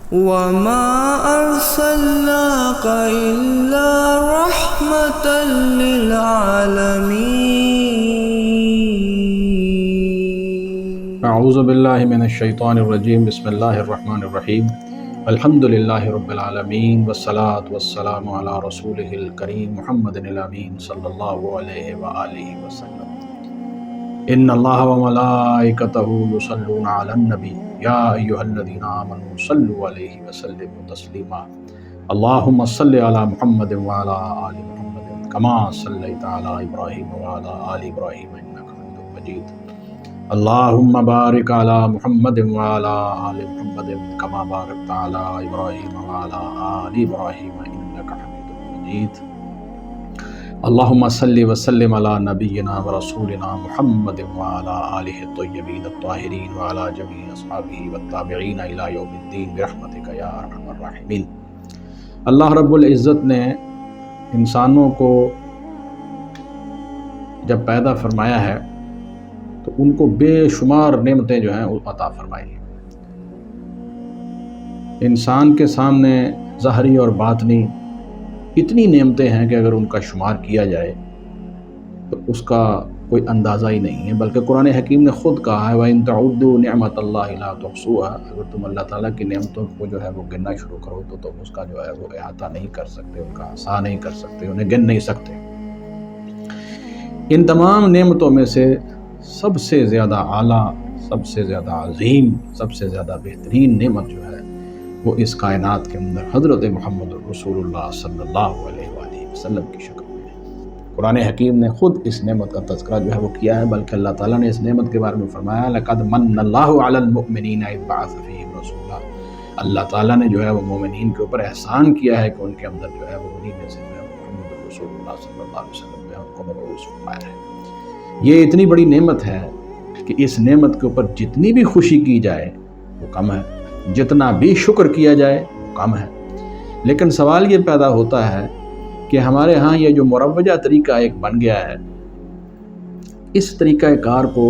وما أرسلناك إلا رحمة للعالمين. اعوذ باللہ من الشیطان الرجیم، بسم اللہ الرحمن الرحیم، الحمد للہ رب العالمین، والصلاة والسلام علی رسولہ الکریم محمد الامین صلی اللہ علیہ وآلہ وسلم۔ ان اللہ وملائکتہ یصلون علی النبی یا ایہا الذین آمنوا صلوا علیہ وسلموا تسلیما۔ اللہم صل علی محمد وعلی آل محمد کما صلیت علی ابراہیم وعلی آل ابراہیم انک حمید مجید۔ اللہم بارک علی محمد وعلی آل محمد کما بارکت علی ابراہیم وعلی آل ابراہیم انک حمید مجید۔ اللہم صلی وسلم علی نبینا ورسولنا محمد وعلی آلہ الطیبین الطاہرین وعلی جمیع اصحابہ والتابعین الی یوم الدین برحمتک یا ارحم الراحمین۔ اللہ رب العزت نے انسانوں کو جب پیدا فرمایا ہے تو ان کو بے شمار نعمتیں جو ہیں عطا فرمائی ہیں۔ انسان کے سامنے ظاہری اور باطنی اتنی نعمتیں ہیں کہ اگر ان کا شمار کیا جائے تو اس کا کوئی اندازہ ہی نہیں ہے، بلکہ قرآن حکیم نے خود کہا ہے وَإِن تَعُدُّوا نِعْمَةَ اللَّهِ لَا تُحْصُوهَا، اگر تم اللہ تعالیٰ کی نعمتوں کو جو ہے وہ گننا شروع کرو تو تم اس کا جو ہے وہ احاطہ نہیں کر سکتے، ان کا احصاء نہیں کر سکتے، انہیں گن نہیں سکتے۔ ان تمام نعمتوں میں سے سب سے زیادہ اعلیٰ، سب سے زیادہ عظیم، سب سے زیادہ بہترین نعمت جو ہے وہ اس کائنات کے اندر حضرت محمد رسول اللہ صلی اللہ علیہ وآلہ وسلم کی شکل میں ہے۔ قرآن حکیم نے خود اس نعمت کا تذکرہ جو ہے وہ کیا ہے، بلکہ اللہ تعالیٰ نے اس نعمت کے بارے میں فرمایا لَقَدْ مَنَّ اللَّهُ عَلَى الْمُؤْمِنِينَ إِذْ بَعَثَ فِيهِمْ رَسُولًا۔ اللہ تعالیٰ نے جو ہے وہ مومنین کے اوپر احسان کیا ہے کہ ان کے اندر جو ہے وہ انہیں میں سے جو ہے محمد رسول اللہ صلی اللہ علیہ وسلم جو ہے ان کو مبعوث فرمایا ہے۔ یہ اتنی بڑی نعمت ہے کہ اس نعمت کے اوپر جتنی بھی خوشی کی جائے وہ کم ہے، جتنا بھی شکر کیا جائے وہ کم ہے۔ لیکن سوال یہ پیدا ہوتا ہے کہ ہمارے ہاں یہ جو مروجہ طریقہ ایک بن گیا ہے، اس طریقہ کار کو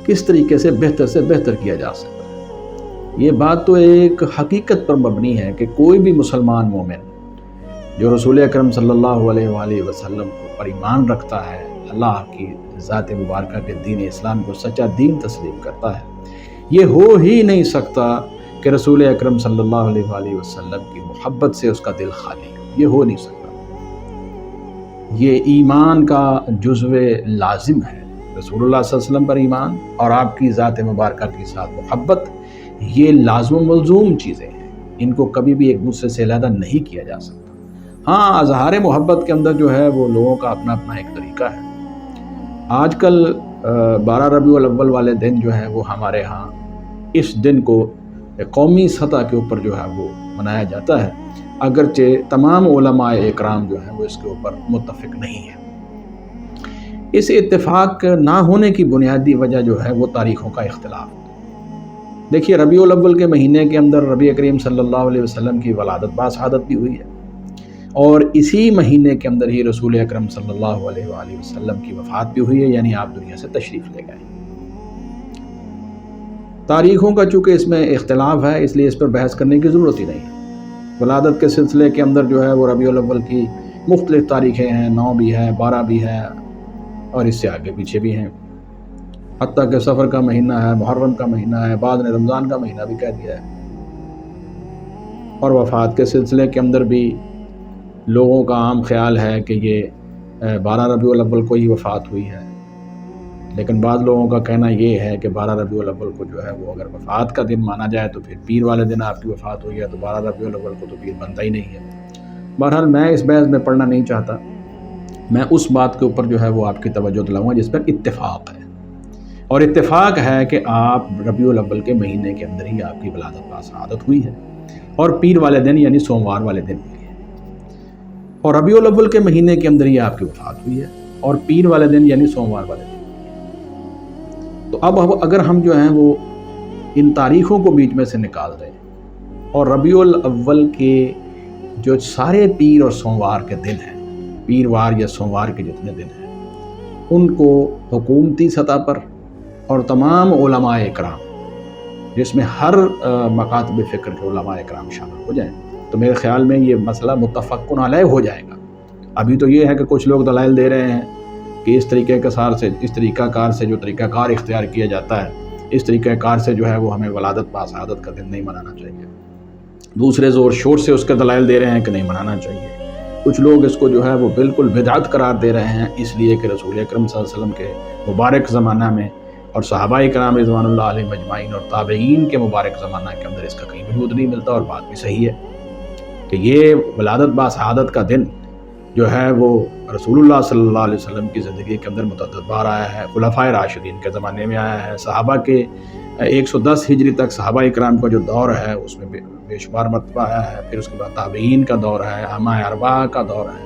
کس طریقے سے بہتر کیا جا سکتا ہے۔ یہ بات تو ایک حقیقت پر مبنی ہے کہ کوئی بھی مسلمان مومن جو رسول اکرم صلی اللہ علیہ وآلہ وسلم پر ایمان رکھتا ہے، اللہ کی ذات مبارکہ کے دین اسلام کو سچا دین تسلیم کرتا ہے، یہ ہو ہی نہیں سکتا کہ رسول اکرم صلی اللہ علیہ وآلہ وسلم کی محبت سے اس کا دل خالی ہو، یہ ہو نہیں سکتا۔ یہ ایمان کا جزو لازم ہے۔ رسول اللہ صلی اللہ علیہ وسلم پر ایمان اور آپ کی ذات مبارکہ کے ساتھ محبت، یہ لازم و ملزوم چیزیں ہیں، ان کو کبھی بھی ایک دوسرے سے علیحدہ نہیں کیا جا سکتا۔ ہاں، اظہار محبت کے اندر جو ہے وہ لوگوں کا اپنا اپنا ایک طریقہ ہے۔ آج کل 12 ربیع الاول والے دن جو ہے وہ ہمارے ہاں اس دن کو قومی سطح کے اوپر جو ہے وہ منایا جاتا ہے، اگرچہ تمام علماء اکرام جو ہیں وہ اس کے اوپر متفق نہیں ہیں۔ اس اتفاق نہ ہونے کی بنیادی وجہ جو ہے وہ تاریخوں کا اختلاف۔ دیکھیے، ربیع الاول کے مہینے کے اندر نبی کریم صلی اللہ علیہ وسلم کی ولادت باشہادت بھی ہوئی ہے، اور اسی مہینے کے اندر ہی رسول اکرم صلی اللہ علیہ وآلہ وسلم کی وفات بھی ہوئی ہے، یعنی آپ دنیا سے تشریف لے گئے۔ تاریخوں کا چونکہ اس میں اختلاف ہے، اس لیے اس پر بحث کرنے کی ضرورت ہی نہیں ہے۔ ولادت کے سلسلے کے اندر جو ہے وہ ربیع الاول کی مختلف تاریخیں ہیں، 9 بھی ہے، 12 بھی ہے، اور اس سے آگے پیچھے بھی ہیں، حتیٰ کہ سفر کا مہینہ ہے، محرم کا مہینہ ہے، بعد نے رمضان کا مہینہ بھی کہہ دیا ہے۔ اور وفات کے سلسلے کے اندر بھی لوگوں کا عام خیال ہے کہ یہ 12 ربیع الاول کو ہی وفات ہوئی ہے، لیکن بعض لوگوں کا کہنا یہ ہے کہ 12 ربیع الاول کو جو ہے وہ اگر وفات کا دن مانا جائے تو پھر پیر والے دن آپ کی وفات ہوئی ہے، تو 12 ربیع الاول کو تو پیر بنتا ہی نہیں ہے۔ بہرحال میں اس بحث میں پڑھنا نہیں چاہتا، میں اس بات کے اوپر جو ہے وہ آپ کی توجہ دلاؤں گا جس پر اتفاق ہے، اور اتفاق ہے کہ آپ ربیع الاول کے مہینے کے اندر ہی آپ کی ولادت باشہادت ہوئی ہے، اور پیر والے دن یعنی سوموار والے دن ہوئی ہے، اور ربیع الاول کے مہینے کے اندر ہی آپ کی وفات ہوئی ہے، اور پیر والے دن یعنی سوموار والے دن۔ تو اب اگر ہم جو ہیں وہ ان تاریخوں کو بیچ میں سے نکال دیں اور ربیع الاول کے جو سارے پیر اور سوموار کے دن ہیں، پیروار یا سوموار کے جتنے دن ہیں، ان کو حکومتی سطح پر اور تمام علماء اکرام جس میں ہر مکاتب فکر کے علماء اکرام شامل ہو جائیں تو میرے خیال میں یہ مسئلہ متفق علیہ ہو جائے گا۔ ابھی تو یہ ہے کہ کچھ لوگ دلائل دے رہے ہیں کہ اس طریقہ کار سے جو طریقہ کار اختیار کیا جاتا ہے، اس طریقہ کار سے جو ہے وہ ہمیں ولادت باسعادت کا دن نہیں منانا چاہیے۔ دوسرے زور شور سے اس کے دلائل دے رہے ہیں کہ نہیں منانا چاہیے۔ کچھ لوگ اس کو جو ہے وہ بالکل بدعت قرار دے رہے ہیں، اس لیے کہ رسول اکرم صلی اللہ علیہ وسلم کے مبارک زمانہ میں اور صحابہ کرام رضوان اللہ علیہم اجمعین اور تابعین کے مبارک زمانہ کے اندر اس کا کہیں وجود نہیں ملتا، اور بات بھی صحیح ہے کہ یہ ولادت باسعادت کا دن جو ہے وہ رسول اللہ صلی اللہ علیہ وسلم کی زندگی کے اندر متعدد بار آیا ہے، خلفائے راشدین کے زمانے میں آیا ہے، صحابہ کے 110 ہجری تک صحابہ اکرام کا جو دور ہے اس میں بے شمار مرتبہ آیا ہے، پھر اس کے بعد تابعین کا دور ہے، ائمہ اربعہ کا دور ہے،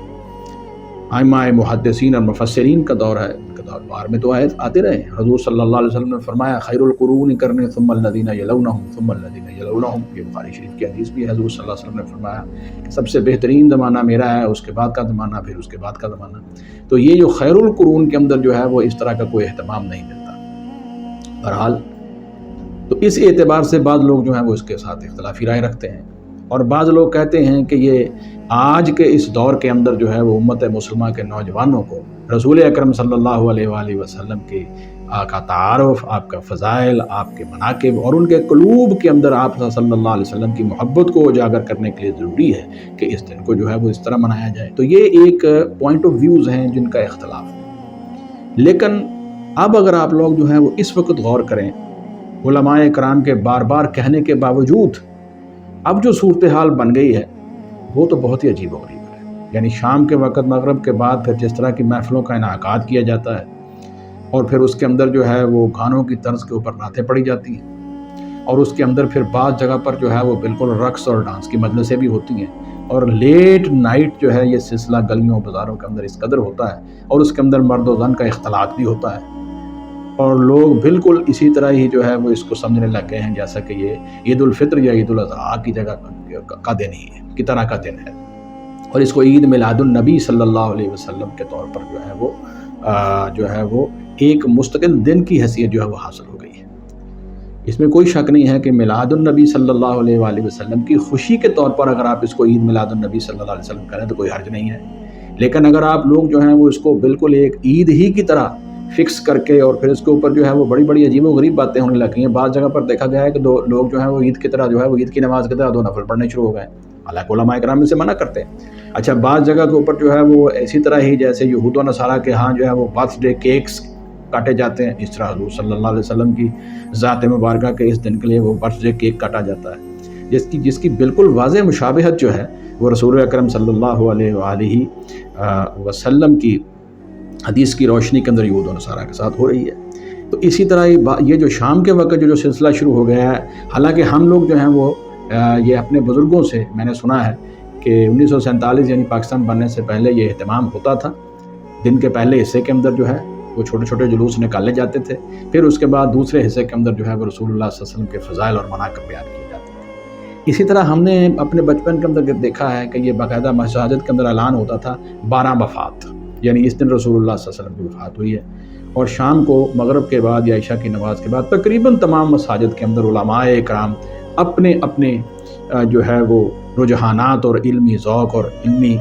ائمہ محدثین اور مفسرین کا دور ہے، ان کے دور بار میں تو آتے رہے۔ حضور صلی اللہ علیہ وسلم نے فرمایا خیر القرون قرنی ثم الذین یلونہم ثم الذین یلونہم، یہ بخاری شریف کی حدیث بھی ہے۔ حضور صلی اللہ علیہ وسلم نے فرمایا کہ سب سے بہترین زمانہ میرا ہے، اس کے بعد کا زمانہ، پھر اس کے بعد کا زمانہ۔ تو یہ جو خیر القرون کے اندر جو ہے وہ اس طرح کا کوئی اہتمام نہیں ملتا۔ بہرحال تو اس اعتبار سے بعض لوگ جو ہیں وہ اس کے ساتھ اختلافی رائے رکھتے ہیں، اور بعض لوگ کہتے ہیں کہ یہ آج کے اس دور کے اندر جو ہے وہ امت مسلمہ کے نوجوانوں کو رسول اکرم صلی اللہ علیہ وآلہ وسلم کی کا تعارف، آپ کا فضائل، آپ کے مناقب اور ان کے قلوب کے اندر آپ صلی اللہ علیہ وسلم کی محبت کو اجاگر کرنے کے لیے ضروری ہے کہ اس دن کو جو ہے وہ اس طرح منایا جائے۔ تو یہ ایک پوائنٹ آف ویوز ہیں جن کا اختلاف ہے، لیکن اب اگر آپ لوگ جو ہیں وہ اس وقت غور کریں، علماء کرام کے بار بار کہنے کے باوجود اب جو صورتحال بن گئی ہے وہ تو بہت ہی عجیب و غریب ہے۔ یعنی شام کے وقت مغرب کے بعد پھر جس طرح کی محفلوں کا انعقاد کیا جاتا ہے، اور پھر اس کے اندر جو ہے وہ گانوں کی طرز کے اوپر نعتیں پڑھی جاتی ہیں، اور اس کے اندر پھر بعض جگہ پر جو ہے وہ بالکل رقص اور ڈانس کی مجلسیں بھی ہوتی ہیں، اور لیٹ نائٹ جو ہے یہ سلسلہ گلیوں بازاروں کے اندر اس قدر ہوتا ہے، اور اس کے اندر مرد و زن کا اختلاط بھی ہوتا ہے، اور لوگ بالکل اسی طرح ہی جو ہے وہ اس کو سمجھنے لگ گئے ہیں جیسا کہ یہ عید الفطر یا عید الاضحیٰ کی جگہ کا دن ہی ہے، کی طرح کا دن ہے، اور اس کو عید میلاد النبی صلی اللہ علیہ وسلم کے طور پر جو ہے وہ ایک مستقل دن کی حیثیت جو ہے وہ حاصل ہو گئی ہے۔ اس میں کوئی شک نہیں ہے کہ میلاد النبی صلی اللہ علیہ وآلہ وسلم کی خوشی کے طور پر اگر آپ اس کو عید میلاد النبی صلی اللہ علیہ وسلم کریں تو کوئی حرج نہیں ہے، لیکن اگر آپ لوگ جو ہیں وہ اس کو بالکل ایک عید ہی کی طرح فکس کر کے اور پھر اس کے اوپر جو ہے وہ بڑی بڑی عجیب و غریب باتیں ہونے لگی ہیں، بعض جگہ پر دیکھا گیا ہے کہ لوگ جو ہیں وہ عید کی طرح جو ہے وہ عید کی نماز کی طرح 2 نفل پڑھنے شروع ہو گئے، حالانکہ علماء کرام میں سے منع کرتے ہیں۔ اچھا، بعض جگہ کے اوپر جو ہے وہ ایسی طرح ہی جیسے یہود و نصارہ کے ہاں جو ہے وہ برتھ ڈے کیکس کاٹے جاتے ہیں، اس طرح حضور صلی اللہ علیہ وسلم کی ذات مبارکہ کے اس دن کے لیے وہ برتھ ڈے کیک کاٹا جاتا ہے، جس کی بالکل واضح مشابہت جو ہے وہ رسول اکرم صلی اللہ علیہ وآلہ وسلم کی حدیث کی روشنی کے اندر یہود و نصارہ کے ساتھ ہو رہی ہے۔ تو اسی طرح یہ جو شام کے وقت جو سلسلہ شروع ہو گیا ہے، حالانکہ ہم لوگ جو ہیں وہ یہ اپنے بزرگوں سے میں نے سنا ہے کہ 1947 یعنی پاکستان بننے سے پہلے یہ اہتمام ہوتا تھا، دن کے پہلے حصے کے اندر جو ہے وہ چھوٹے چھوٹے جلوس نکالے جاتے تھے، پھر اس کے بعد دوسرے حصے کے اندر جو ہے وہ رسول اللہ صلی اللہ علیہ وسلم کے فضائل اور مناقب بیان کیے جاتے تھے۔ اسی طرح ہم نے اپنے بچپن کے اندر دیکھا ہے کہ یہ باقاعدہ مساجد کے اندر اعلان ہوتا تھا 12 وفات، یعنی اس دن رسول اللہ صلی اللہ علیہ وسلم کی وفات ہوئی ہے، اور شام کو مغرب کے بعد یا عشاء کی نماز کے بعد تقریباً تمام مساجد کے اندر علماء کرام اپنے اپنے جو ہے وہ رجحانات اور علمی ذوق اور علمی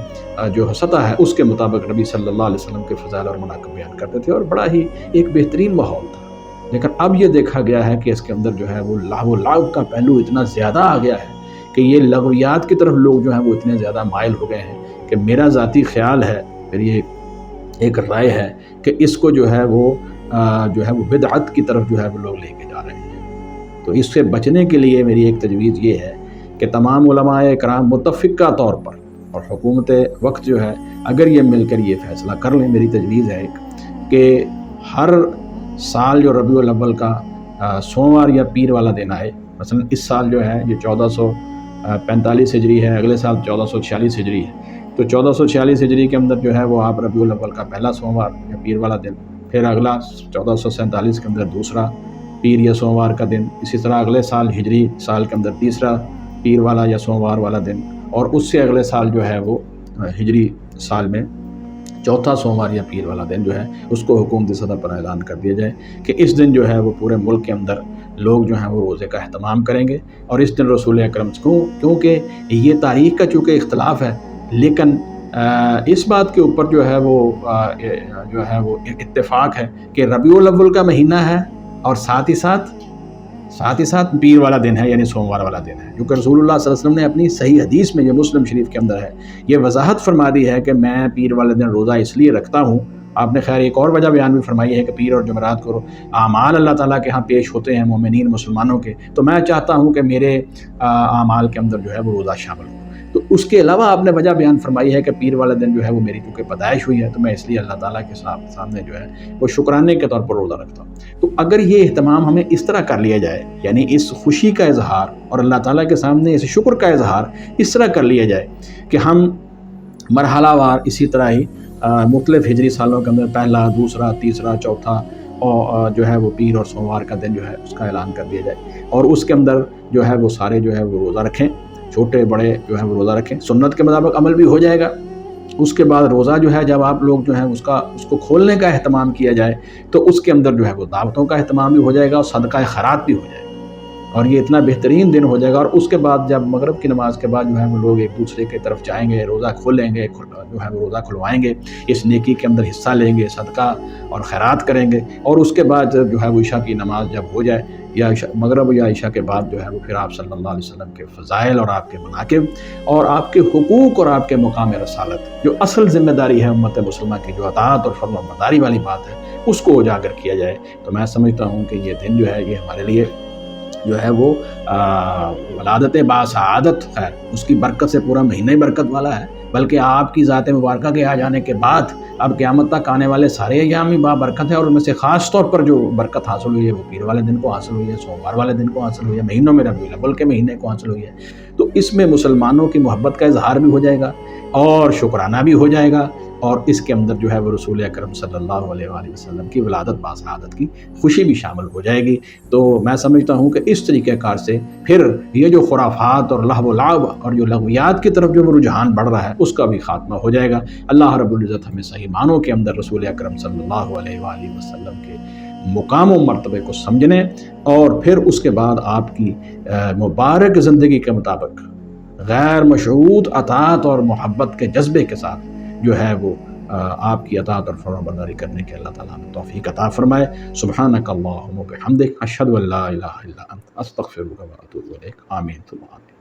جو سطح ہے اس کے مطابق نبی صلی اللہ علیہ وسلم کے فضائل اور مناقب بیان کرتے تھے، اور بڑا ہی ایک بہترین ماحول تھا۔ لیکن اب یہ دیکھا گیا ہے کہ اس کے اندر جو ہے وہ لغو کا پہلو اتنا زیادہ آ گیا ہے کہ یہ لغویات کی طرف لوگ جو ہیں وہ اتنے زیادہ مائل ہو گئے ہیں کہ میرا ذاتی خیال ہے، میری ایک رائے ہے کہ اس کو جو ہے وہ بدعت کی طرف جو ہے وہ لوگ لے کے جا رہے ہیں۔ تو اس سے بچنے کے لیے میری ایک تجویز یہ ہے کہ تمام علماء کرام متفقہ طور پر اور حکومت وقت جو ہے اگر یہ مل کر یہ فیصلہ کر لیں، میری تجویز ہے کہ ہر سال جو ربیع الاول کا سوموار یا پیر والا دن آئے، مثلا اس سال جو ہے یہ 1445 ہجری ہے، اگلے سال 1446 ہجری ہے، تو 1446 ہجری کے اندر جو ہے وہ آپ ربیع الاول کا پہلا سوموار یا پیر والا دن، پھر اگلا 1447 کے اندر دوسرا پیر یا سوموار کا دن، اسی طرح اگلے سال ہجری سال کے اندر تیسرا پیر والا یا سوموار والا دن، اور اس سے اگلے سال جو ہے وہ ہجری سال میں چوتھا سوموار یا پیر والا دن جو ہے اس کو حکومتی سطح پر اعلان کر دیا جائے کہ اس دن جو ہے وہ پورے ملک کے اندر لوگ جو ہیں وہ روزے کا اہتمام کریں گے۔ اور اس دن رسول اکرم کو کیونکہ یہ تاریخ کا چونکہ اختلاف ہے، لیکن اس بات کے اوپر جو ہے وہ اتفاق ہے کہ ربیع الاول کا مہینہ ہے، اور ساتھ ہی ساتھ پیر والا دن ہے، یعنی سوموار والا دن ہے، کیونکہ رسول اللہ صلی اللہ علیہ وسلم نے اپنی صحیح حدیث میں، جو مسلم شریف کے اندر ہے، یہ وضاحت فرما دی ہے کہ میں پیر والے دن روزہ اس لیے رکھتا ہوں۔ آپ نے خیر ایک اور وجہ بیان بھی فرمائی ہے کہ پیر اور جمعرات کو اعمال اللہ تعالیٰ کے ہاں پیش ہوتے ہیں مومنین مسلمانوں کے، تو میں چاہتا ہوں کہ میرے اعمال کے اندر جو ہے وہ روزہ شامل ہو۔ تو اس کے علاوہ آپ نے وجہ بیان فرمائی ہے کہ پیر والے دن جو ہے وہ میری چونکہ پیدائش ہوئی ہے، تو میں اس لیے اللہ تعالیٰ کے سامنے جو ہے وہ شکرانے کے طور پر روزہ رکھتا ہوں۔ تو اگر یہ اہتمام ہمیں اس طرح کر لیا جائے، یعنی اس خوشی کا اظہار اور اللہ تعالیٰ کے سامنے اس شکر کا اظہار اس طرح کر لیا جائے کہ ہم مرحلہ وار اسی طرح ہی مختلف ہجری سالوں کے اندر پہلا، دوسرا، تیسرا، چوتھا اور جو ہے وہ پیر اور سوموار کا دن جو ہے اس کا اعلان کر دیا جائے، اور اس کے اندر جو ہے وہ سارے جو ہے وہ روزہ رکھیں، چھوٹے بڑے جو ہے وہ روزہ رکھیں، سنت کے مطابق عمل بھی ہو جائے گا۔ اس کے بعد روزہ جو ہے جب آپ لوگ جو ہیں اس کو کھولنے کا اہتمام کیا جائے تو اس کے اندر جو ہے وہ دعوتوں کا اہتمام بھی ہو جائے گا اور صدقہ خیرات بھی ہو جائے گا، اور یہ اتنا بہترین دن ہو جائے گا۔ اور اس کے بعد جب مغرب کی نماز کے بعد جو ہے وہ لوگ ایک دوسرے کی طرف جائیں گے، روزہ کھولیں گے، جو ہے وہ روزہ کھلوائیں گے، اس نیکی کے اندر حصہ لیں گے، صدقہ اور خیرات کریں گے، اور اس کے بعد جو ہے وہ عشاء کی نماز جب ہو جائے، یا مغرب یا عشاء کے بعد جو ہے وہ پھر آپ صلی اللہ علیہ وسلم کے فضائل اور آپ کے مناقب اور آپ کے حقوق اور آپ کے مقام رسالت، جو اصل ذمہ داری ہے امت مسلمہ کی، جو اطاعت اور فرمانبرداری والی بات ہے، اس کو اجاگر کیا جائے۔ تو میں سمجھتا ہوں کہ یہ دن جو ہے یہ ہمارے لیے جو ہے وہ ولادت باسعادت ہے، اس کی برکت سے پورا مہینہ ہی برکت والا ہے، بلکہ آپ کی ذات مبارکہ کے آ جانے کے بعد اب قیامت تک آنے والے سارے ایام ہی بابرکت ہے، اور ان میں سے خاص طور پر جو برکت حاصل ہوئی ہے وہ پیر والے دن کو حاصل ہوئی ہے، سوموار والے دن کو حاصل ہوئی ہے، مہینوں میں ربیع الاول کے مہینے کو حاصل ہوئی ہے۔ تو اس میں مسلمانوں کی محبت کا اظہار بھی ہو جائے گا اور شکرانہ بھی ہو جائے گا، اور اس کے اندر جو ہے وہ رسول اکرم صلی اللہ علیہ وآلہ وسلم کی ولادت باسعادت کی خوشی بھی شامل ہو جائے گی۔ تو میں سمجھتا ہوں کہ اس طریقہ کار سے پھر یہ جو خرافات اور لہو و لعب اور جو لغویات کی طرف جو رجحان بڑھ رہا ہے اس کا بھی خاتمہ ہو جائے گا۔ اللہ رب العزت ہمیں صحیح معنوں کے اندر رسول اکرم صلی اللہ علیہ وآلہ وسلم کے مقام و مرتبے کو سمجھنے اور پھر اس کے بعد آپ کی مبارک زندگی کے مطابق غیر مشروط اطاعت اور محبت کے جذبے کے ساتھ جو ہے وہ آپ کی اطاعت اور فرمانبرداری کرنے کے اللہ تعالیٰ نے توفیق عطا فرمائے۔ سبحانک اللہم و بحمدک، اشہد ان لا الہ الا انت، استغفرک و اتوب الیک۔ آمین ثم آمین۔